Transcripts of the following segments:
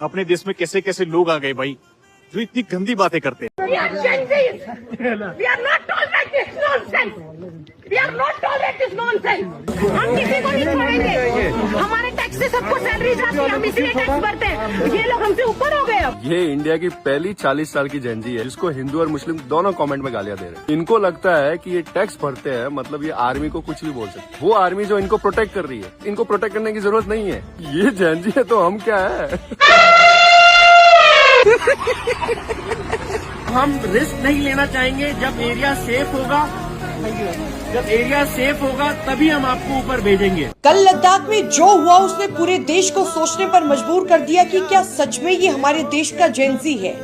अपने देश में कैसे कैसे लोग आ गए भाई, जो इतनी गंदी बातें करते हैं। We are Gen Zs. We are not tolerate this nonsense. We are not tolerate this nonsense. हम किसी को नहीं छोड़ेंगे। हमारे टैक्स से सबको सैलरी जाती है, हम इसलिए टैक्स भरते हैं। ये लोग हमसे ऊपर हो गए अब। ये इंडिया की पहली 40 साल की जेन जी है जिसको हिंदू और मुस्लिम दोनों कमेंट में गालियां दे रहे हैं। इनको लगता है कि ये टैक्स भरते हैं मतलब ये आर्मी को कुछ भी बोल सकते। वो आर्मी जो इनको प्रोटेक्ट कर रही है, इनको प्रोटेक्ट करने की जरूरत नहीं है। ये जेन जी है तो हम क्या है। हम रिस्क नहीं लेना चाहेंगे। जब एरिया सेफ होगा तभी हम आपको ऊपर भेजेंगे। कल लद्दाख में जो हुआ उसने पूरे देश को सोचने पर मजबूर कर दिया कि क्या सच में ये हमारे देश का जेनजी है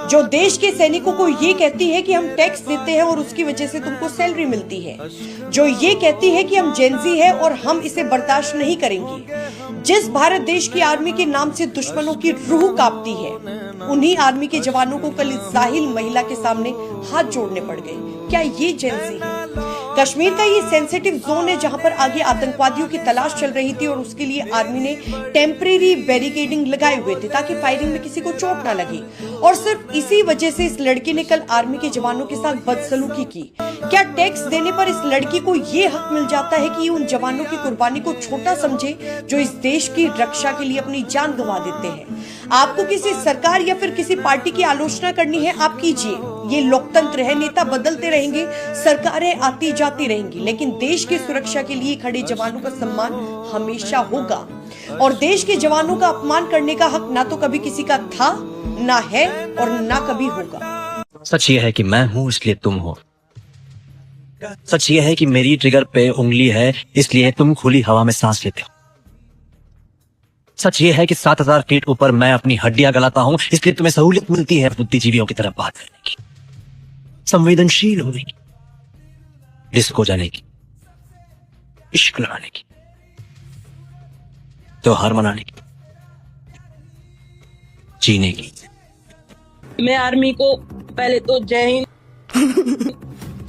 जो देश के सैनिकों को ये कहती है कि हम टैक्स देते हैं और उसकी वजह से तुमको सैलरी मिलती है, जो ये कहती है कि हम जेनजी है और हम इसे बर्दाश्त नहीं करेंगे। जिस भारत देश की आर्मी के नाम से दुश्मनों की रूह कांपती है, उन्हीं आर्मी के जवानों को कल इस जाहिल महिला के सामने हाथ जोड़ने पड़ गए। क्या ये जेनजी है? कश्मीर का ये सेंसिटिव जोन है जहां पर आगे आतंकवादियों की तलाश चल रही थी और उसके लिए आर्मी ने टेम्परेरी बैरिकेडिंग लगाए हुए थे ताकि फायरिंग में किसी को चोट ना लगे। और सिर्फ इसी वजह से इस लड़की ने कल आर्मी के जवानों के साथ बदसलूकी की। क्या टैक्स देने पर इस लड़की को ये हक मिल जाता है कि उन जवानों की कुर्बानी को छोटा समझे जो इस देश की रक्षा के लिए अपनी जान गंवा देते हैं? आपको किसी सरकार या फिर किसी पार्टी की आलोचना करनी है, आप कीजिए। ये लोकतंत्र है, नेता बदलते रहेंगे, सरकारें आती जाती रहेंगी, लेकिन देश की सुरक्षा के लिए खड़े जवानों का सम्मान हमेशा होगा। और देश के जवानों का अपमान करने का हक ना तो कभी किसी का था, ना है और ना कभी होगा। सच ये है कि मैं हूँ इसलिए तुम हो। सच ये है कि मेरी ट्रिगर पे उंगली है इसलिए तुम खुली हवा में सांस लेते हो। सच ये है कि 7000 फीट ऊपर मैं अपनी हड्डियां गलाता हूं इसलिए तुम्हें सहूलियत मिलती है बुद्धिजीवियों की तरफ बात करने की, संवेदनशील होने की, डिस्को जाने की, इश्क लगाने की, त्योहार मनाने की, जीने की। मैं आर्मी को पहले तो जय हिंद,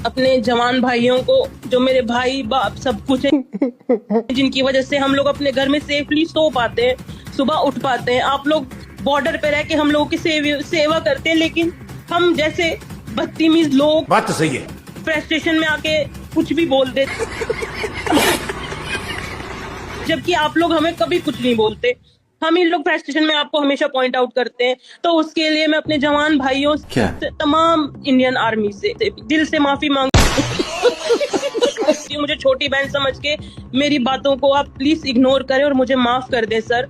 अपने जवान भाइयों को जो मेरे भाई बाप सब कुछ है, जिनकी वजह से हम लोग अपने घर में सेफली सो पाते हैं, सुबह उठ पाते हैं। आप लोग बॉर्डर पे रह के हम लोगों की सेवा करते हैं, लेकिन हम जैसे बदतमीज लोग, बात तो सही है, फ्रस्ट्रेशन में आके कुछ भी बोल देते, जबकि आप लोग हमें कभी कुछ नहीं बोलते। हम इन लोग फ्रस्ट्रेशन में आपको हमेशा पॉइंट आउट करते हैं। तो उसके लिए मैं अपने जवान भाइयों से, तमाम इंडियन आर्मी से दिल से माफी मांग मुझे छोटी बहन समझ के मेरी बातों को आप प्लीज इग्नोर करें और मुझे माफ कर दें सर।